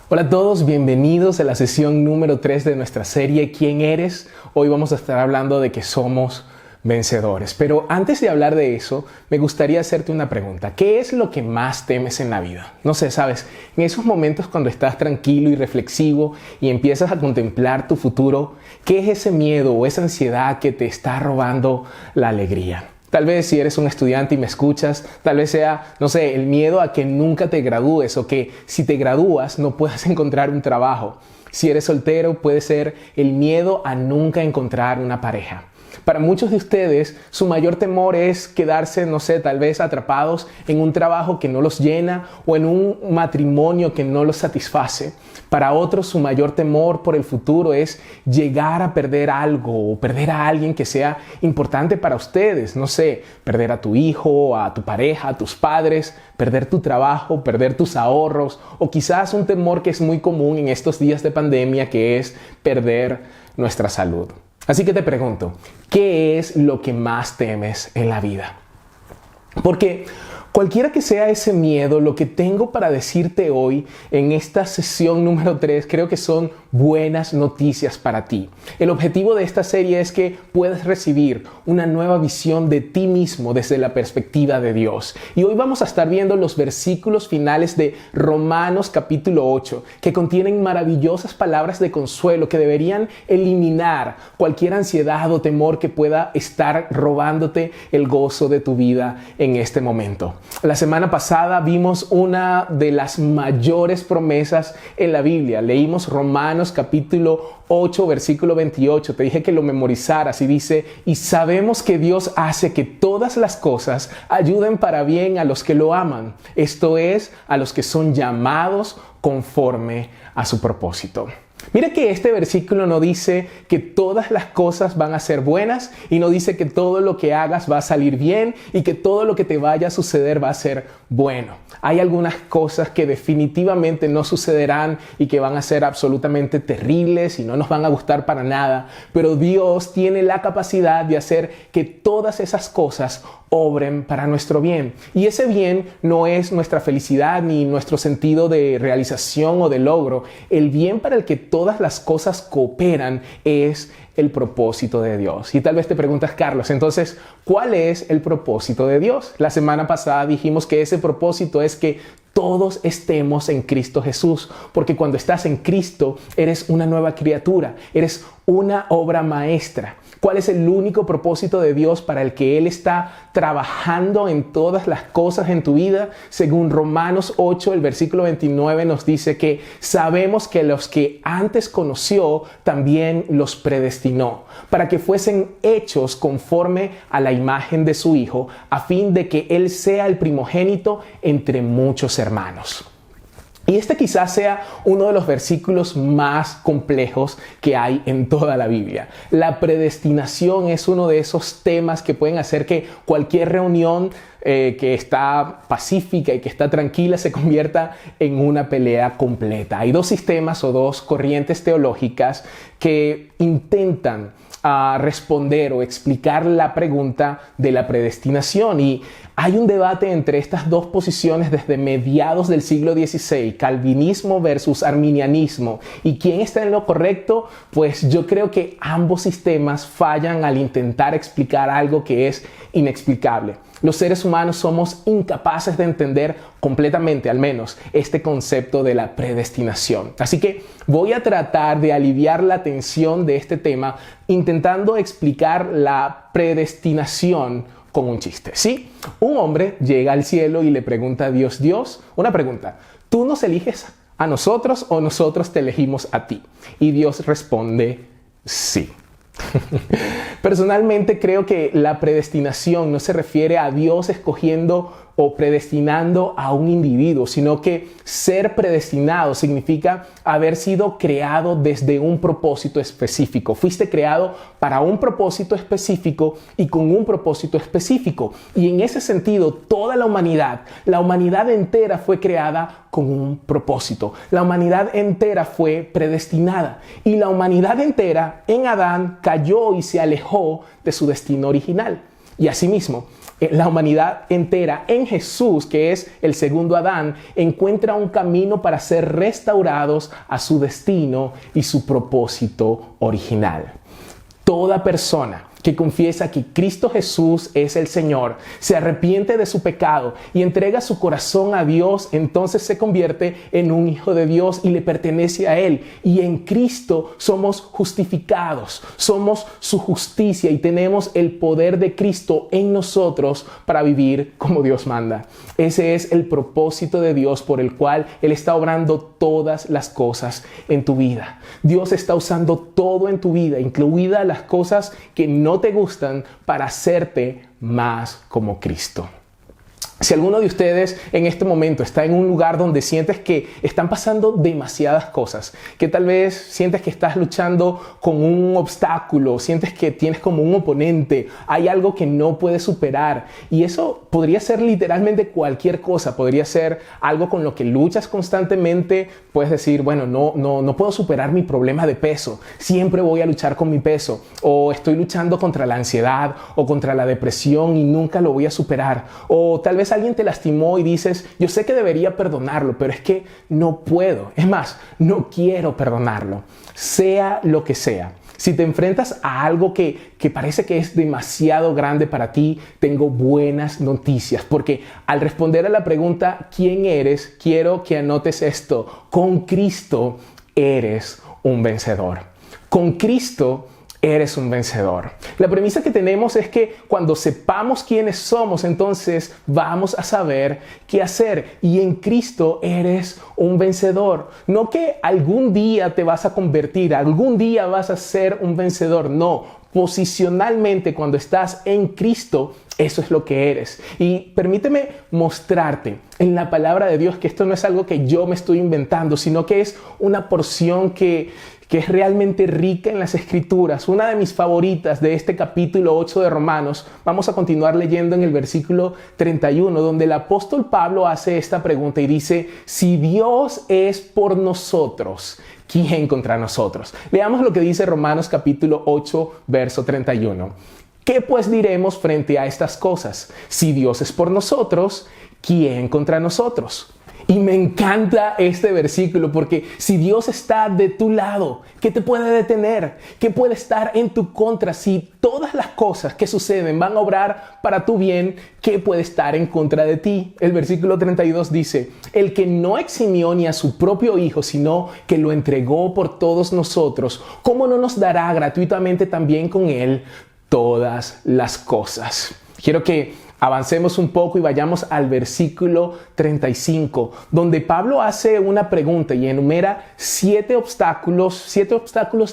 Hola a todos, bienvenidos a la sesión número 3 de nuestra serie ¿Quién eres? Hoy vamos a estar hablando de que somos vencedores. Pero antes de hablar de eso, me gustaría hacerte una pregunta. ¿Qué es lo que más temes en la vida? No sé, ¿sabes? En esos momentos cuando estás tranquilo y reflexivo y empiezas a contemplar tu futuro, ¿qué es ese miedo o esa ansiedad que te está robando la alegría? Tal vez si eres un estudiante y me escuchas, tal vez sea, no sé, el miedo a que nunca te gradúes o que si te gradúas no puedas encontrar un trabajo. Si eres soltero, puede ser el miedo a nunca encontrar una pareja. Para muchos de ustedes, su mayor temor es quedarse, no sé, tal vez atrapados en un trabajo que no los llena o en un matrimonio que no los satisface. Para otros, su mayor temor por el futuro es llegar a perder algo o perder a alguien que sea importante para ustedes. No sé, perder a tu hijo, a tu pareja, a tus padres, perder tu trabajo, perder tus ahorros o quizás un temor que es muy común en estos días de pandemia, que es perder nuestra salud. Así que te pregunto, ¿qué es lo que más temes en la vida? Porque cualquiera que sea ese miedo, lo que tengo para decirte hoy en esta sesión número 3, creo que son buenas noticias para ti. El objetivo de esta serie es que puedas recibir una nueva visión de ti mismo desde la perspectiva de Dios. Y hoy vamos a estar viendo los versículos finales de Romanos capítulo 8, que contienen maravillosas palabras de consuelo que deberían eliminar cualquier ansiedad o temor que pueda estar robándote el gozo de tu vida en este momento. La semana pasada vimos una de las mayores promesas en la Biblia. Leímos Romanos capítulo 8, versículo 28. Te dije que lo memorizaras y dice, y sabemos que Dios hace que todas las cosas ayuden para bien a los que lo aman. Esto es, a los que son llamados conforme a su propósito. Mira que este versículo no dice que todas las cosas van a ser buenas y no dice que todo lo que hagas va a salir bien y que todo lo que te vaya a suceder va a ser bueno. Hay algunas cosas que definitivamente no sucederán y que van a ser absolutamente terribles y no nos van a gustar para nada, pero Dios tiene la capacidad de hacer que todas esas cosas obren para nuestro bien. Y ese bien no es nuestra felicidad ni nuestro sentido de realización o de logro. El bien para el que todas las cosas cooperan es el propósito de Dios. Y tal vez te preguntas, Carlos, entonces, ¿cuál es el propósito de Dios? La semana pasada dijimos que ese propósito es que todos estemos en Cristo Jesús, porque cuando estás en Cristo eres una nueva criatura, eres una obra maestra. ¿Cuál es el único propósito de Dios para el que Él está trabajando en todas las cosas en tu vida? Según Romanos 8, el versículo 29 nos dice que sabemos que los que antes conoció también los predestinó para que fuesen hechos conforme a la imagen de su Hijo, a fin de que Él sea el primogénito entre muchos hermanos. Y este quizás sea uno de los versículos más complejos que hay en toda la Biblia. La predestinación es uno de esos temas que pueden hacer que cualquier reunión que está pacífica y que está tranquila se convierta en una pelea completa. Hay dos sistemas o dos corrientes teológicas que intentan responder o explicar la pregunta de la predestinación, y hay un debate entre estas dos posiciones desde mediados del siglo XVI, calvinismo versus arminianismo. ¿Y quién está en lo correcto? Pues yo creo que ambos sistemas fallan al intentar explicar algo que es inexplicable. Los seres humanos somos incapaces de entender completamente, al menos, este concepto de la predestinación. Así que voy a tratar de aliviar la tensión de este tema intentando explicar la predestinación con un chiste. Sí, un hombre llega al cielo y le pregunta a Dios, una pregunta, ¿tú nos eliges a nosotros o nosotros te elegimos a ti? Y Dios responde, sí. Personalmente creo que la predestinación no se refiere a Dios escogiendo o predestinando a un individuo, sino que ser predestinado significa haber sido creado desde un propósito específico. Fuiste creado para un propósito específico y con un propósito específico. Y en ese sentido, toda la humanidad entera fue creada con un propósito. La humanidad entera fue predestinada. Y la humanidad entera en Adán cayó y se alejó de su destino original. Y asimismo, la humanidad entera en Jesús, que es el segundo Adán, encuentra un camino para ser restaurados a su destino y su propósito original. Toda persona que confiesa que Cristo Jesús es el Señor, se arrepiente de su pecado y entrega su corazón a Dios, entonces se convierte en un hijo de Dios y le pertenece a Él. Y en Cristo somos justificados, somos su justicia y tenemos el poder de Cristo en nosotros para vivir como Dios manda. Ese es el propósito de Dios por el cual Él está obrando todas las cosas en tu vida. Dios está usando todo en tu vida, incluidas las cosas que no te gustan, para hacerte más como Cristo. Si alguno de ustedes en este momento está en un lugar donde sientes que están pasando demasiadas cosas, que tal vez sientes que estás luchando con un obstáculo, sientes que tienes como un oponente, hay algo que no puedes superar, y eso podría ser literalmente cualquier cosa, podría ser algo con lo que luchas constantemente. Puedes decir, bueno, no puedo superar mi problema de peso, siempre voy a luchar con mi peso, o estoy luchando contra la ansiedad o contra la depresión y nunca lo voy a superar, o tal vez alguien te lastimó y dices, yo sé que debería perdonarlo, pero es que no puedo. Es más, no quiero perdonarlo. Sea lo que sea. Si te enfrentas a algo que parece que es demasiado grande para ti, tengo buenas noticias, porque al responder a la pregunta, ¿quién eres?, quiero que anotes esto. Con Cristo eres un vencedor. Con Cristo eres un vencedor. La premisa que tenemos es que cuando sepamos quiénes somos, entonces vamos a saber qué hacer. Y en Cristo eres un vencedor. No que algún día te vas a convertir, algún día vas a ser un vencedor. No, posicionalmente cuando estás en Cristo, eso es lo que eres. Y permíteme mostrarte en la palabra de Dios que esto no es algo que yo me estoy inventando, sino que es una porción que es realmente rica en las Escrituras. Una de mis favoritas de este capítulo 8 de Romanos. Vamos a continuar leyendo en el versículo 31, donde el apóstol Pablo hace esta pregunta y dice, si Dios es por nosotros, ¿quién contra nosotros? Leamos lo que dice Romanos capítulo 8, verso 31. ¿Qué pues diremos frente a estas cosas? Si Dios es por nosotros, ¿quién contra nosotros? Y me encanta este versículo porque si Dios está de tu lado, ¿qué te puede detener? ¿Qué puede estar en tu contra? Si todas las cosas que suceden van a obrar para tu bien, ¿qué puede estar en contra de ti? El versículo 32 dice, el que no eximió ni a su propio Hijo, sino que lo entregó por todos nosotros, ¿cómo no nos dará gratuitamente también con Él todas las cosas? Quiero que avancemos un poco y vayamos al versículo 35, donde Pablo hace una pregunta y enumera 7 obstáculos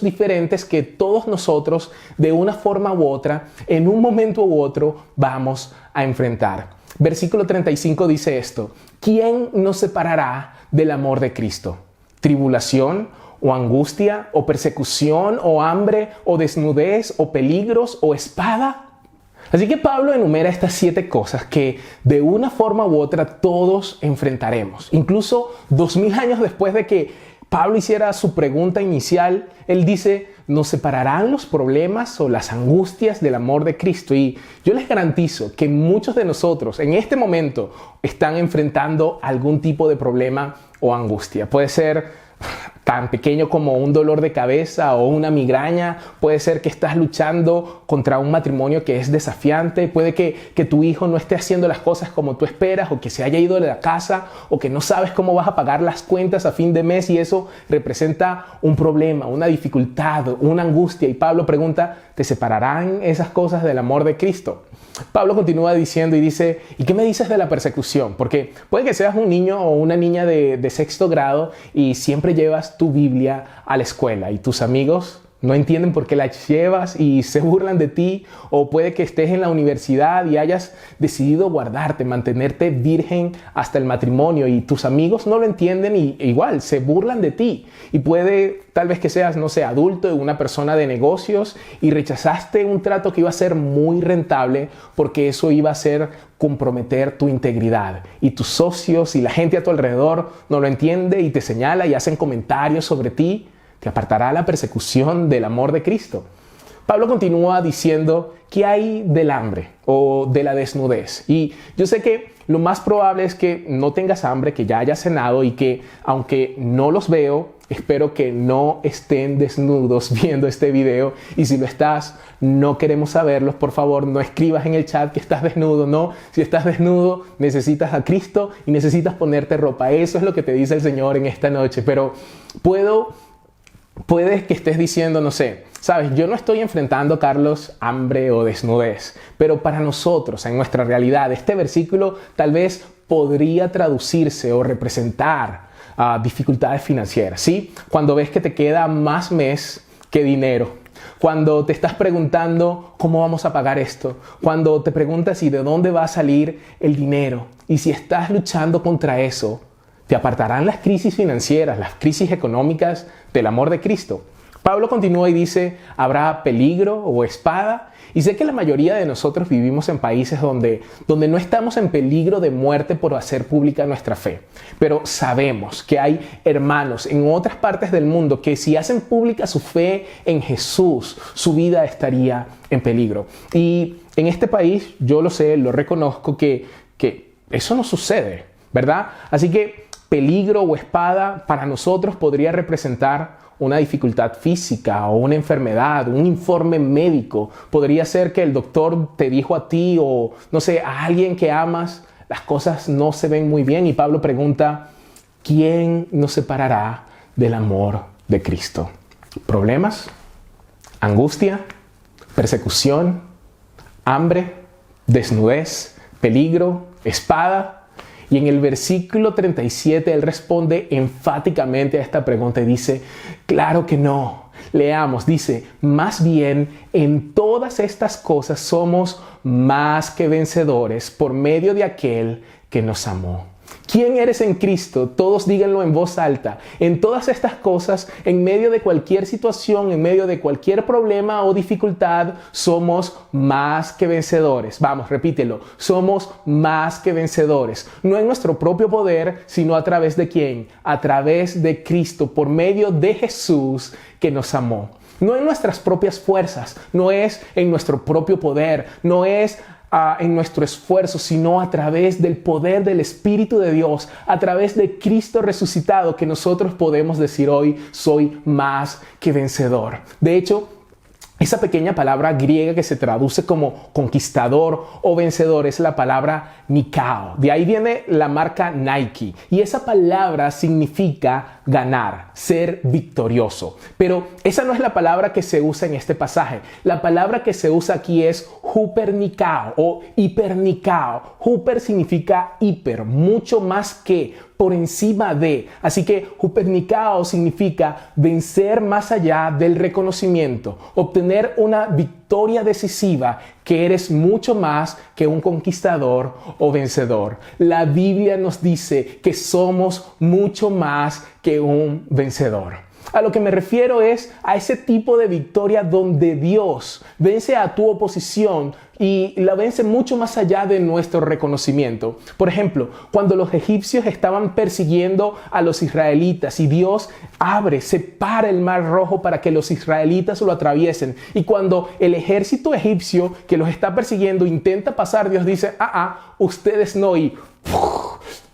diferentes que todos nosotros, de una forma u otra, en un momento u otro, vamos a enfrentar. Versículo 35 dice esto: ¿quién nos separará del amor de Cristo? ¿Tribulación, o angustia, o persecución, o hambre, o desnudez, o peligros, o espada? Así que Pablo enumera estas 7 cosas que de una forma u otra todos enfrentaremos. Incluso 2000 años después de que Pablo hiciera su pregunta inicial, él dice, ¿nos separarán los problemas o las angustias del amor de Cristo? Y yo les garantizo que muchos de nosotros en este momento están enfrentando algún tipo de problema o angustia. Puede ser tan pequeño como un dolor de cabeza o una migraña, puede ser que estás luchando contra un matrimonio que es desafiante, puede que tu hijo no esté haciendo las cosas como tú esperas, o que se haya ido de la casa, o que no sabes cómo vas a pagar las cuentas a fin de mes y eso representa un problema, una dificultad, una angustia. Y Pablo pregunta, ¿te separarán esas cosas del amor de Cristo? Pablo continúa diciendo y dice, ¿y qué me dices de la persecución? Porque puede que seas un niño o una niña de 6º grado y siempre llevas tu Biblia a la escuela y tus amigos no entienden por qué la llevas y se burlan de ti, o puede que estés en la universidad y hayas decidido guardarte, mantenerte virgen hasta el matrimonio y tus amigos no lo entienden y igual se burlan de ti. Y puede tal vez que seas, no sé, adulto, una persona de negocios y rechazaste un trato que iba a ser muy rentable porque eso iba a ser comprometer tu integridad y tus socios y la gente a tu alrededor no lo entiende y te señala y hacen comentarios sobre ti. ¿Te apartará la persecución del amor de Cristo? Pablo continúa diciendo que hay del hambre o de la desnudez. Y yo sé que lo más probable es que no tengas hambre, que ya hayas cenado y que, aunque no los veo, espero que no estén desnudos viendo este video. Y si lo estás, no queremos saberlos. Por favor, no escribas en el chat que estás desnudo. No, si estás desnudo, necesitas a Cristo y necesitas ponerte ropa. Eso es lo que te dice el Señor en esta noche. Pero puedes que estés diciendo, no sé, sabes, yo no estoy enfrentando, Carlos, hambre o desnudez, pero para nosotros, en nuestra realidad, este versículo tal vez podría traducirse o representar dificultades financieras, ¿sí? Cuando ves que te queda más mes que dinero, cuando te estás preguntando cómo vamos a pagar esto, cuando te preguntas si de dónde va a salir el dinero, y si estás luchando contra eso, ¿te apartarán las crisis financieras, las crisis económicas del amor de Cristo? Pablo continúa y dice, ¿habrá peligro o espada? Y sé que la mayoría de nosotros vivimos en países donde no estamos en peligro de muerte por hacer pública nuestra fe. Pero sabemos que hay hermanos en otras partes del mundo que si hacen pública su fe en Jesús, su vida estaría en peligro. Y en este país, yo lo sé, lo reconozco, que eso no sucede, ¿verdad? Así que peligro o espada para nosotros podría representar una dificultad física o una enfermedad, un informe médico. Podría ser que el doctor te dijo a ti o, no sé, a alguien que amas, las cosas no se ven muy bien. Y Pablo pregunta, ¿quién nos separará del amor de Cristo? ¿Problemas? ¿Angustia? ¿Persecución? ¿Hambre? ¿Desnudez? ¿Peligro? ¿Espada? Y en el versículo 37 él responde enfáticamente a esta pregunta y dice, claro que no. Leamos, dice, más bien en todas estas cosas somos más que vencedores por medio de aquel que nos amó. ¿Quién eres en Cristo? Todos díganlo en voz alta. En todas estas cosas, en medio de cualquier situación, en medio de cualquier problema o dificultad, somos más que vencedores. Vamos, repítelo. Somos más que vencedores. No en nuestro propio poder, sino a través de ¿quién? A través de Cristo, por medio de Jesús que nos amó. No en nuestras propias fuerzas, no es en nuestro propio poder, no es en nuestro esfuerzo, sino a través del poder del Espíritu de Dios, a través de Cristo resucitado, que nosotros podemos decir hoy, soy más que vencedor. De hecho, esa pequeña palabra griega que se traduce como conquistador o vencedor es la palabra Nikao. De ahí viene la marca Nike. Y esa palabra significa ganar, ser victorioso. Pero esa no es la palabra que se usa en este pasaje. La palabra que se usa aquí es hupernikao o hipernikao. Huper significa hiper, mucho más que, por encima de. Así que hupernikao significa vencer más allá del reconocimiento, obtener una victoria decisiva, que eres mucho más que un conquistador o vencedor. La Biblia nos dice que somos mucho más que un vencedor. A lo que me refiero es a ese tipo de victoria donde Dios vence a tu oposición y la vence mucho más allá de nuestro reconocimiento. Por ejemplo, cuando los egipcios estaban persiguiendo a los israelitas y Dios separa el mar rojo para que los israelitas lo atraviesen. Y cuando el ejército egipcio que los está persiguiendo intenta pasar, Dios dice, ustedes no, y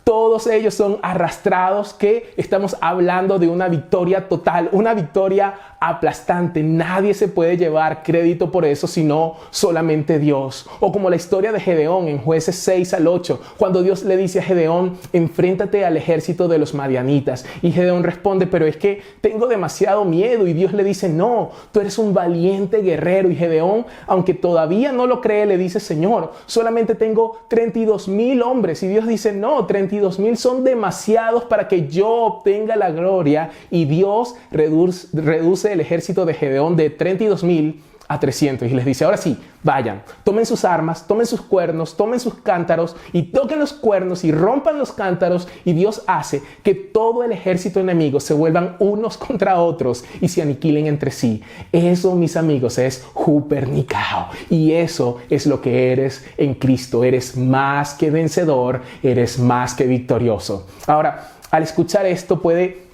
todos ellos son arrastrados, que estamos hablando de una victoria total, una victoria aplastante. Nadie se puede llevar crédito por eso, sino solamente Dios. O como la historia de Gedeón en Jueces 6 al 8, cuando Dios le dice a Gedeón, enfréntate al ejército de los madianitas. Y Gedeón responde, pero es que tengo demasiado miedo. Y Dios le dice, no, tú eres un valiente guerrero. Y Gedeón, aunque todavía no lo cree, le dice, Señor, solamente tengo 32,000 hombres. Y Dios dice, no, 32,000 son demasiados para que yo obtenga la gloria. Y Dios reduce el ejército de Gedeón de 32,000 a 300 y les dice, ahora sí, vayan, tomen sus armas, tomen sus cuernos, tomen sus cántaros y toquen los cuernos y rompan los cántaros, y Dios hace que todo el ejército enemigo se vuelvan unos contra otros y se aniquilen entre sí. Eso, mis amigos, es hupernikao, y eso es lo que eres en Cristo. Eres más que vencedor, eres más que victorioso. Ahora, al escuchar esto puede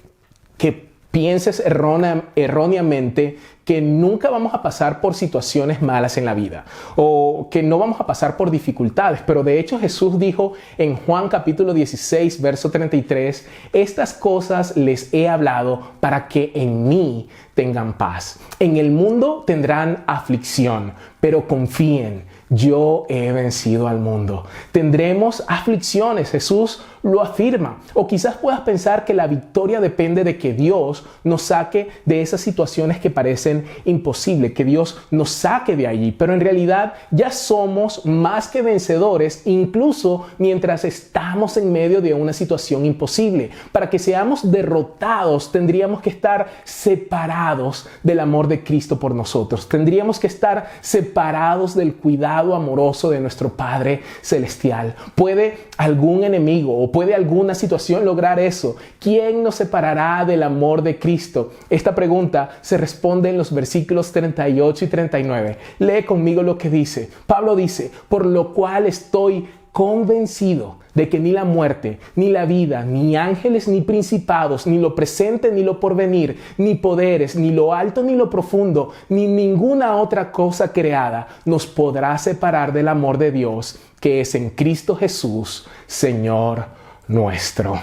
que pienses erróneamente que nunca vamos a pasar por situaciones malas en la vida o que no vamos a pasar por dificultades, pero de hecho Jesús dijo en Juan capítulo 16, verso 33, estas cosas les he hablado para que en mí tengan paz. En el mundo tendrán aflicción, pero confíen, yo he vencido al mundo. Tendremos aflicciones, Jesús lo afirma. O quizás puedas pensar que la victoria depende de que Dios nos saque de esas situaciones que parecen imposibles, que Dios nos saque de allí. Pero en realidad ya somos más que vencedores, incluso mientras estamos en medio de una situación imposible. Para que seamos derrotados, tendríamos que estar separados del amor de Cristo por nosotros. Tendríamos que estar separados del cuidado amoroso de nuestro Padre Celestial. ¿Puede algún enemigo o puede alguna situación lograr eso? ¿Quién nos separará del amor de Cristo? Esta pregunta se responde en los versículos 38 y 39. Lee conmigo lo que dice. Pablo dice, por lo cual estoy convencido de que ni la muerte, ni la vida, ni ángeles, ni principados, ni lo presente, ni lo porvenir, ni poderes, ni lo alto, ni lo profundo, ni ninguna otra cosa creada nos podrá separar del amor de Dios, que es en Cristo Jesús, Señor nuestro.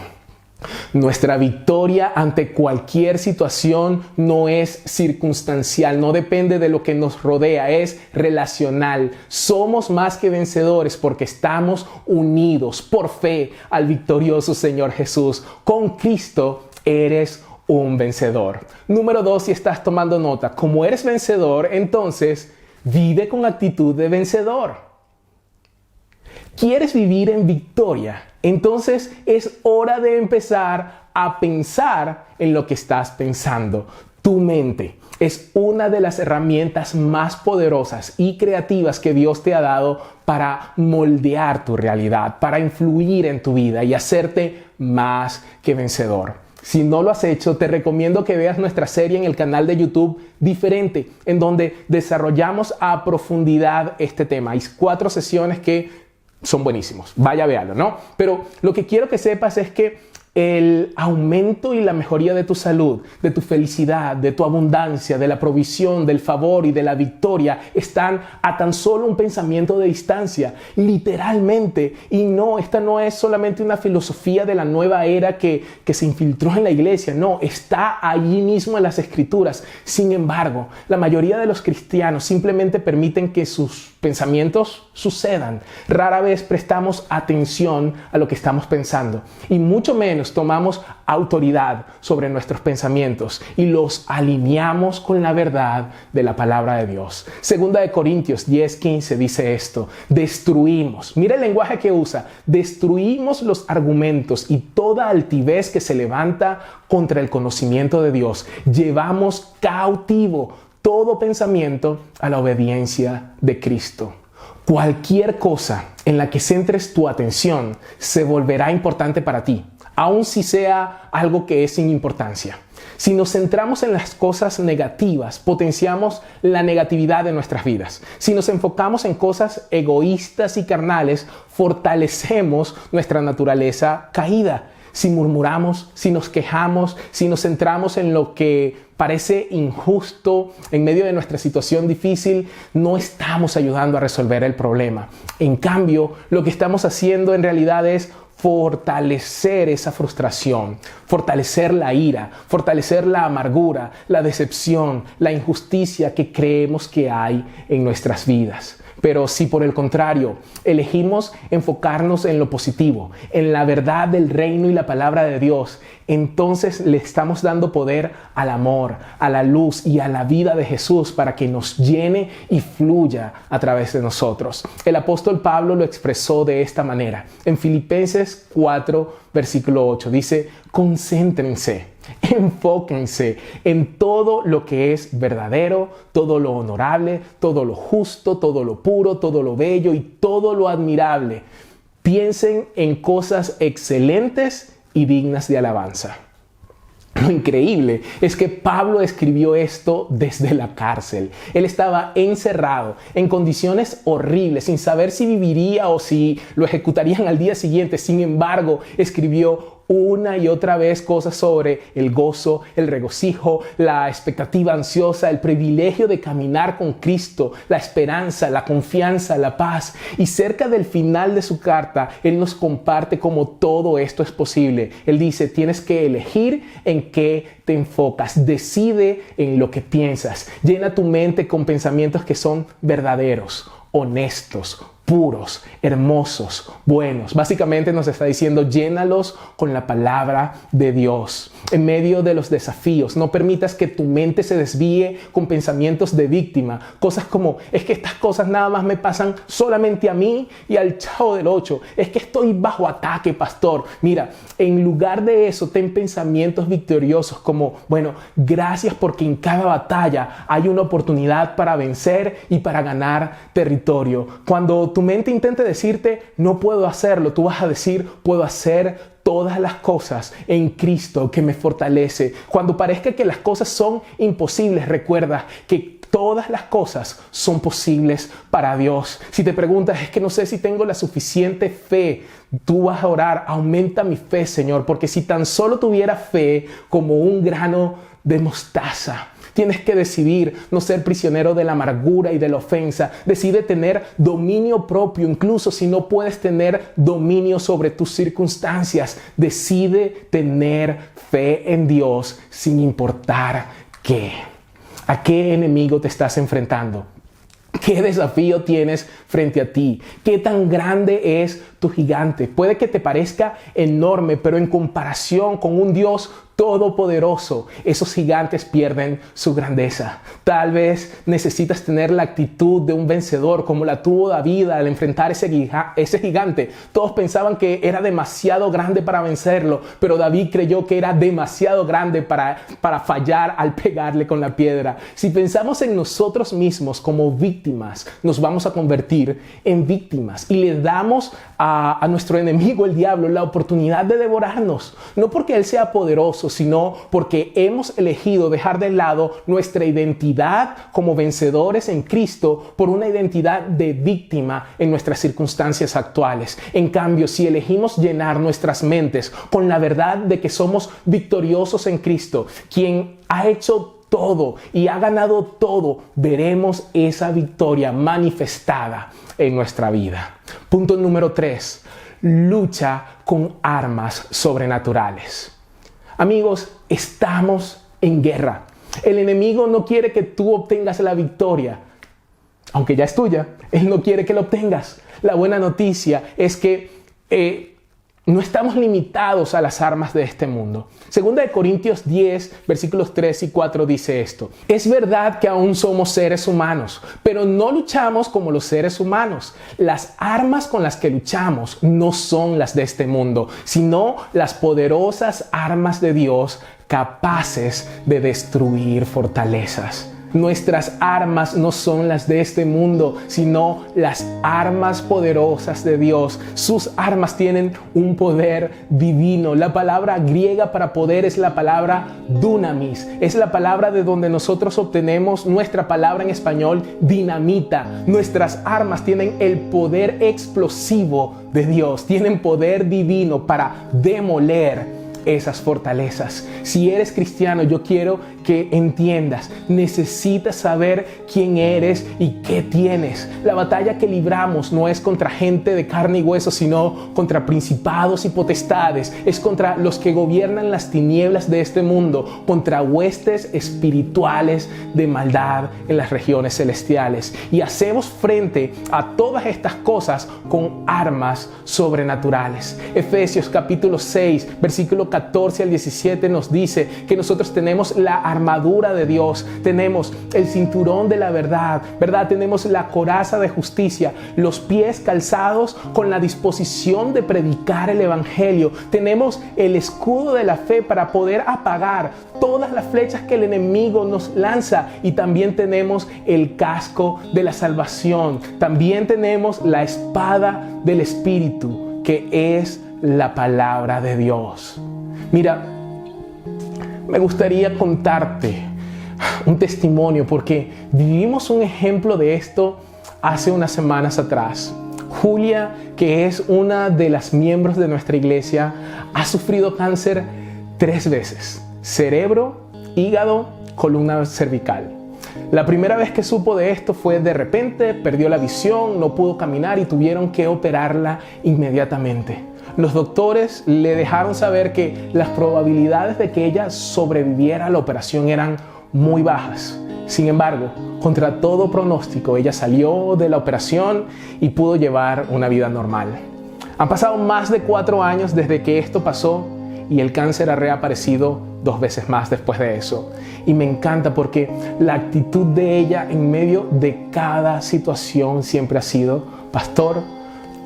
Nuestra victoria ante cualquier situación no es circunstancial, no depende de lo que nos rodea, es relacional. Somos más que vencedores porque estamos unidos por fe al victorioso Señor Jesús. Con Cristo eres un vencedor. Número 2, si estás tomando nota, como eres vencedor, entonces vive con actitud de vencedor. ¿Quieres vivir en victoria? Entonces es hora de empezar a pensar en lo que estás pensando. Tu mente es una de las herramientas más poderosas y creativas que Dios te ha dado para moldear tu realidad, para influir en tu vida y hacerte más que vencedor. Si no lo has hecho, te recomiendo que veas nuestra serie en el canal de YouTube Diferente, en donde desarrollamos a profundidad este tema. Hay 4 sesiones que son buenísimos. Vaya, véalo, ¿no? Pero lo que quiero que sepas es que el aumento y la mejoría de tu salud, de tu felicidad, de tu abundancia, de la provisión, del favor y de la victoria están a tan solo un pensamiento de distancia, literalmente. Y no, esta no es solamente una filosofía de la nueva era que se infiltró en la iglesia. No, está allí mismo en las Escrituras. Sin embargo, la mayoría de los cristianos simplemente permiten que sus pensamientos sucedan. Rara vez prestamos atención a lo que estamos pensando y mucho menos tomamos autoridad sobre nuestros pensamientos y los alineamos con la verdad de la palabra de Dios. Segunda de Corintios 10:15 dice esto: destruimos, mira el lenguaje que usa, destruimos los argumentos y toda altivez que se levanta contra el conocimiento de Dios. Llevamos cautivo todo pensamiento a la obediencia de Cristo. Cualquier cosa en la que centres tu atención se volverá importante para ti, aun si sea algo que es sin importancia. Si nos centramos en las cosas negativas, potenciamos la negatividad de nuestras vidas. Si nos enfocamos en cosas egoístas y carnales, fortalecemos nuestra naturaleza caída. Si murmuramos, si nos quejamos, si nos centramos en lo que parece injusto en medio de nuestra situación difícil, no estamos ayudando a resolver el problema. En cambio, lo que estamos haciendo en realidad es fortalecer esa frustración, fortalecer la ira, fortalecer la amargura, la decepción, la injusticia que creemos que hay en nuestras vidas. Pero si por el contrario elegimos enfocarnos en lo positivo, en la verdad del reino y la palabra de Dios, entonces le estamos dando poder al amor, a la luz y a la vida de Jesús para que nos llene y fluya a través de nosotros. El apóstol Pablo lo expresó de esta manera. En Filipenses 4, versículo 8, dice: concéntrense, enfóquense en todo lo que es verdadero, todo lo honorable, todo lo justo, todo lo puro, todo lo bello y todo lo admirable. Piensen en cosas excelentes y dignas de alabanza. Lo increíble es que Pablo escribió esto desde la cárcel. Él estaba encerrado en condiciones horribles, sin saber si viviría o si lo ejecutarían al día siguiente. Sin embargo, escribió una y otra vez cosas sobre el gozo, el regocijo, la expectativa ansiosa, el privilegio de caminar con Cristo, la esperanza, la confianza, la paz. Y cerca del final de su carta, Él nos comparte cómo todo esto es posible. Él dice, tienes que elegir en qué te enfocas. Decide en lo que piensas. Llena tu mente con pensamientos que son verdaderos, honestos, puros, hermosos, buenos. Básicamente nos está diciendo, llénalos con la palabra de Dios. En medio de los desafíos, no permitas que tu mente se desvíe con pensamientos de víctima. Cosas como, es que estas cosas nada más me pasan solamente a mí y al Chavo del Ocho. Es que estoy bajo ataque, pastor. Mira, en lugar de eso, ten pensamientos victoriosos como, bueno, gracias porque en cada batalla hay una oportunidad para vencer y para ganar territorio. Cuando tu mente intente decirte, no puedo hacerlo, tú vas a decir, puedo hacer todas las cosas en Cristo que me fortalece. Cuando parezca que las cosas son imposibles, recuerda que todas las cosas son posibles para Dios. Si te preguntas, es que no sé si tengo la suficiente fe, tú vas a orar, aumenta mi fe, Señor, porque si tan solo tuviera fe como un grano de mostaza. Tienes que decidir no ser prisionero de la amargura y de la ofensa. Decide tener dominio propio, incluso si no puedes tener dominio sobre tus circunstancias. Decide tener fe en Dios sin importar qué. ¿A qué enemigo te estás enfrentando? ¿Qué desafío tienes frente a ti? ¿Qué tan grande es tu gigante? Puede que te parezca enorme, pero en comparación con un Dios todopoderoso, esos gigantes pierden su grandeza. Tal vez necesitas tener la actitud de un vencedor como la tuvo David al enfrentar ese gigante. Todos pensaban que era demasiado grande para vencerlo, pero David creyó que era demasiado grande para fallar al pegarle con la piedra. Si pensamos en nosotros mismos como víctimas, nos vamos a convertir en víctimas y le damos a nuestro enemigo, el diablo, la oportunidad de devorarnos. No porque él sea poderoso, sino porque hemos elegido dejar de lado nuestra identidad como vencedores en Cristo por una identidad de víctima en nuestras circunstancias actuales. En cambio, si elegimos llenar nuestras mentes con la verdad de que somos victoriosos en Cristo, quien ha hecho todo y ha ganado todo, veremos esa victoria manifestada en nuestra vida. Punto número 3. Lucha con armas sobrenaturales. Amigos, estamos en guerra. El enemigo no quiere que tú obtengas la victoria, aunque ya es tuya. Él no quiere que la obtengas. La buena noticia es que no estamos limitados a las armas de este mundo. Segunda de Corintios 10, versículos 3 y 4 dice esto. Es verdad que aún somos seres humanos, pero no luchamos como los seres humanos. Las armas con las que luchamos no son las de este mundo, sino las poderosas armas de Dios capaces de destruir fortalezas. Nuestras armas no son las de este mundo, sino las armas poderosas de Dios. Sus armas tienen un poder divino. La palabra griega para poder es la palabra dunamis. Es la palabra de donde nosotros obtenemos nuestra palabra en español dinamita. Nuestras armas tienen el poder explosivo de Dios. Tienen poder divino para demoler esas fortalezas. Si eres cristiano, yo quiero que entiendas, necesitas saber quién eres y qué tienes. La batalla que libramos no es contra gente de carne y hueso, sino contra principados y potestades. Es contra los que gobiernan las tinieblas de este mundo, contra huestes espirituales de maldad en las regiones celestiales. Y hacemos frente a todas estas cosas con armas sobrenaturales. Efesios capítulo 6, versículo 14 al 17 nos dice que nosotros tenemos la armadura de Dios, tenemos el cinturón de la verdad, tenemos la coraza de justicia, los pies calzados con la disposición de predicar el evangelio, tenemos el escudo de la fe para poder apagar todas las flechas que el enemigo nos lanza, y también tenemos el casco de la salvación, también tenemos la espada del Espíritu, que es la palabra de Dios. Mira, me gustaría contarte un testimonio porque vivimos un ejemplo de esto hace unas semanas atrás. Julia, que es una de las miembros de nuestra iglesia, ha sufrido cáncer 3 veces: cerebro, hígado, columna cervical. La primera vez que supo de esto fue de repente, perdió la visión, no pudo caminar y tuvieron que operarla inmediatamente. Los doctores le dejaron saber que las probabilidades de que ella sobreviviera a la operación eran muy bajas. Sin embargo, contra todo pronóstico, ella salió de la operación y pudo llevar una vida normal. Han pasado más de 4 años desde que esto pasó y el cáncer ha reaparecido 2 veces más después de eso. Y me encanta porque la actitud de ella en medio de cada situación siempre ha sido: pastor,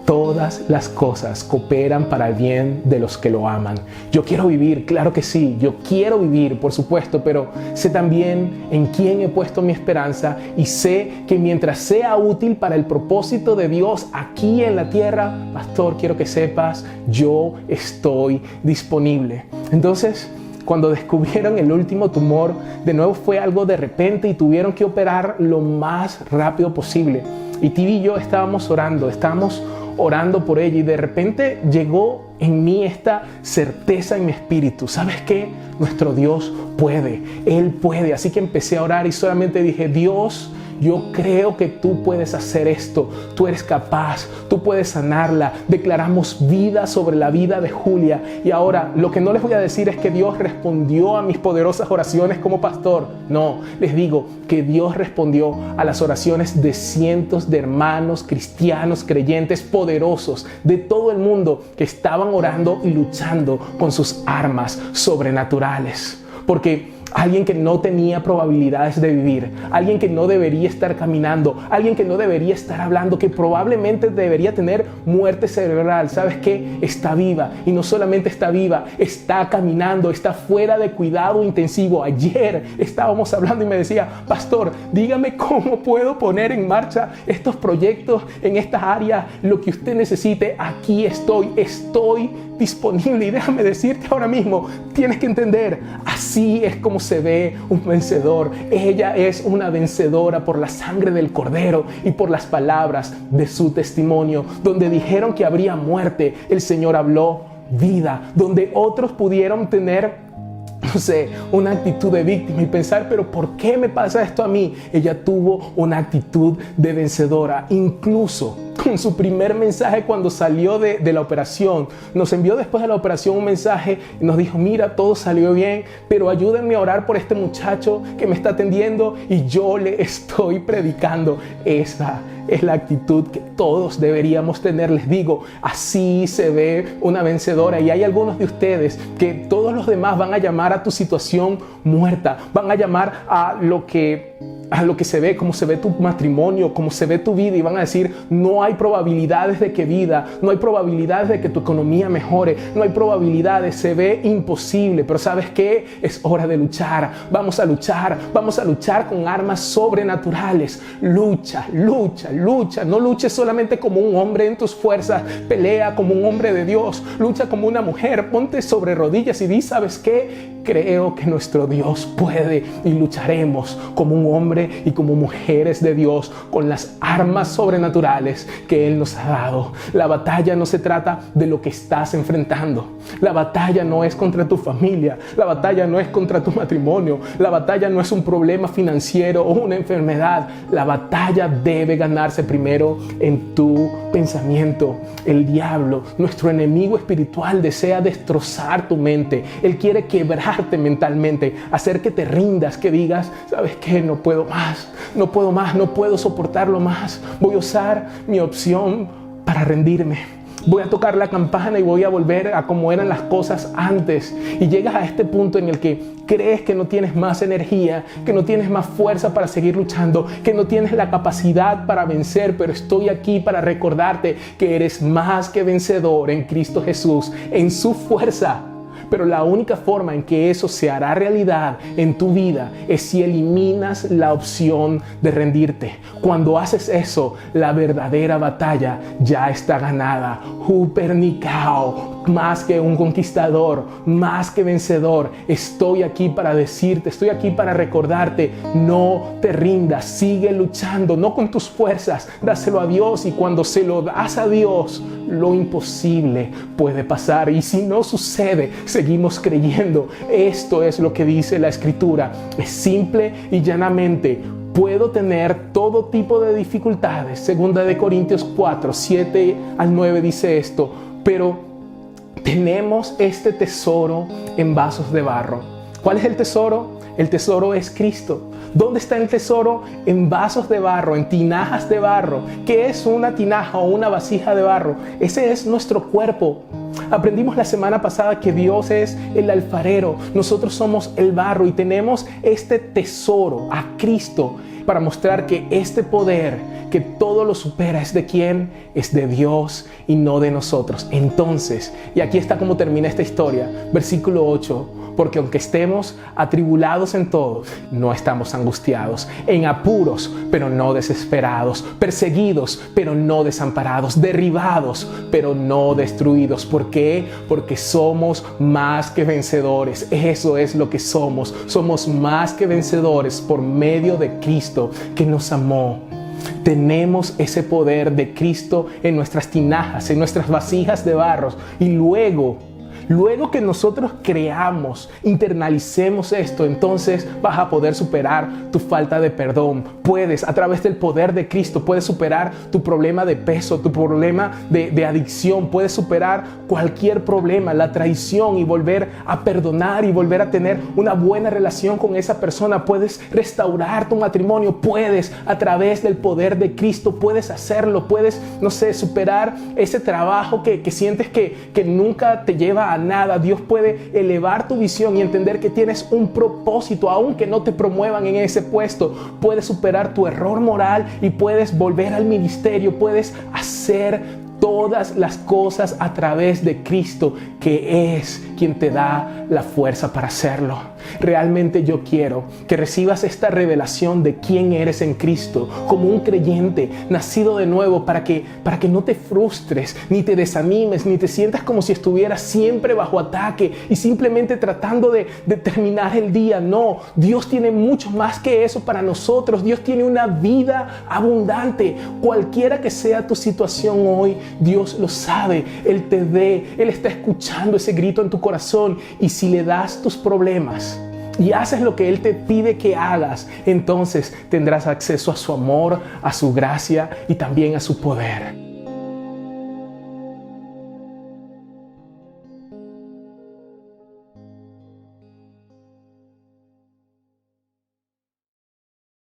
todas las cosas cooperan para el bien de los que lo aman. Yo quiero vivir, claro que sí, yo quiero vivir, por supuesto, pero sé también en quién he puesto mi esperanza y sé que mientras sea útil para el propósito de Dios aquí en la tierra, pastor, quiero que sepas, yo estoy disponible. Entonces, cuando descubrieron el último tumor, de nuevo fue algo de repente y tuvieron que operar lo más rápido posible. Y Tibi y yo estábamos orando por ella y de repente llegó en mí esta certeza en mi espíritu: ¿sabes qué? Nuestro Dios puede, Él puede. Así que empecé a orar y solamente dije: Dios, yo creo que tú puedes hacer esto, tú eres capaz, tú puedes sanarla. Declaramos vida sobre la vida de Julia. Y ahora, lo que no les voy a decir es que Dios respondió a mis poderosas oraciones como pastor. No, les digo que Dios respondió a las oraciones de cientos de hermanos cristianos, creyentes, poderosos de todo el mundo que estaban orando y luchando con sus armas sobrenaturales. Porque alguien que no tenía probabilidades de vivir, alguien que no debería estar caminando, alguien que no debería estar hablando, que probablemente debería tener muerte cerebral, ¿sabes qué? Está viva, y no solamente está viva, está caminando, está fuera de cuidado intensivo. Ayer estábamos hablando y me decía: pastor, dígame cómo puedo poner en marcha estos proyectos en estas áreas, lo que usted necesite. Aquí estoy disponible. Y déjame decirte ahora mismo, tienes que entender, así es como se ve un vencedor. Ella es una vencedora por la sangre del Cordero y por las palabras de su testimonio. Donde dijeron que habría muerte, el Señor habló vida. Donde otros pudieron tener, no sé, una actitud de víctima y pensar: pero ¿por qué me pasa esto a mí? Ella tuvo una actitud de vencedora. Incluso con su primer mensaje cuando salió de la operación, nos envió después de la operación un mensaje y nos dijo: mira, todo salió bien, pero ayúdenme a orar por este muchacho que me está atendiendo y yo le estoy predicando. Esa es la actitud que todos deberíamos tener. Les digo, así se ve una vencedora. Y hay algunos de ustedes que todos los demás van a llamar a tu situación muerta, van a llamar a lo que se ve, como se ve tu matrimonio, como se ve tu vida, y van a decir: no hay probabilidades de que vida, no hay probabilidades de que tu economía mejore, no hay probabilidades, se ve imposible. Pero ¿sabes qué? Es hora de luchar. Vamos a luchar con armas sobrenaturales. Lucha. No luches solamente como un hombre en tus fuerzas, pelea como un hombre de Dios, lucha como una mujer, ponte sobre rodillas y di: ¿sabes qué? Creo que nuestro Dios puede, y lucharemos como un hombre y como mujeres de Dios con las armas sobrenaturales que Él nos ha dado. La batalla no se trata de lo que estás enfrentando. La batalla no es contra tu familia, la batalla no es contra tu matrimonio, la batalla no es un problema financiero o una enfermedad. La batalla debe ganarse primero en tu pensamiento. El diablo, nuestro enemigo espiritual, desea destrozar tu mente. Él quiere quebrarte mentalmente, hacer que te rindas, que digas: ¿sabes qué? No puedo más, no puedo soportarlo más. Voy a usar mi opción para rendirme. Voy a tocar la campana y voy a volver a como eran las cosas antes. Y llegas a este punto en el que crees que no tienes más energía, que no tienes más fuerza para seguir luchando, que no tienes la capacidad para vencer. Pero estoy aquí para recordarte que eres más que vencedor en Cristo Jesús, en su fuerza. Pero la única forma en que eso se hará realidad en tu vida es si eliminas la opción de rendirte. Cuando haces eso, la verdadera batalla ya está ganada. Hupernicao, más que un conquistador, más que vencedor. Estoy aquí para decirte, estoy aquí para recordarte, no te rindas, sigue luchando, no con tus fuerzas, dáselo a Dios, y cuando se lo das a Dios, lo imposible puede pasar. Y si no sucede, seguimos creyendo. Esto es lo que dice la Escritura. Es simple y llanamente: puedo tener todo tipo de dificultades. 2 Corintios 4, 7 al 9 dice esto: pero tenemos este tesoro en vasos de barro. ¿Cuál es el tesoro? El tesoro es Cristo. ¿Dónde está el tesoro? En vasos de barro, en tinajas de barro. ¿Qué es una tinaja o una vasija de barro? Ese es nuestro cuerpo. Aprendimos la semana pasada que Dios es el alfarero. Nosotros somos el barro y tenemos este tesoro, a Cristo, para mostrar que este poder, que todo lo supera, ¿es de quién? Es de Dios y no de nosotros. Entonces, y aquí está cómo termina esta historia, versículo 8: porque aunque estemos atribulados en todo, no estamos angustiados, en apuros, pero no desesperados, perseguidos, pero no desamparados, derribados, pero no destruidos. ¿Por qué? Porque somos más que vencedores. Eso es lo que somos. Somos más que vencedores por medio de Cristo, que nos amó. Tenemos ese poder de Cristo en nuestras tinajas, en nuestras vasijas de barro. Y luego que nosotros creamos, internalicemos esto, entonces vas a poder superar tu falta de perdón. Puedes, a través del poder de Cristo, puedes superar tu problema de peso, tu problema de adicción. Puedes superar cualquier problema, la traición, y volver a perdonar y volver a tener una buena relación con esa persona. Puedes restaurar tu matrimonio. Puedes, a través del poder de Cristo, puedes hacerlo. Puedes, superar ese trabajo que sientes que nunca te lleva a nada. Dios puede elevar tu visión y entender que tienes un propósito, aunque no te promuevan en ese puesto. Puedes superar tu error moral y puedes volver al ministerio. Puedes hacer todas las cosas a través de Cristo, que es quien te da la fuerza para hacerlo. Realmente yo quiero que recibas esta revelación de quién eres en Cristo como un creyente nacido de nuevo, para que no te frustres, ni te desanimes, ni te sientas como si estuvieras siempre bajo ataque y simplemente tratando de terminar el día. No, Dios tiene mucho más que eso para nosotros. Dios tiene una vida abundante. Cualquiera que sea tu situación hoy, Dios lo sabe. Él te ve, Él está escuchando ese grito en tu corazón. Y si le das tus problemas y haces lo que Él te pide que hagas, entonces tendrás acceso a su amor, a su gracia y también a su poder.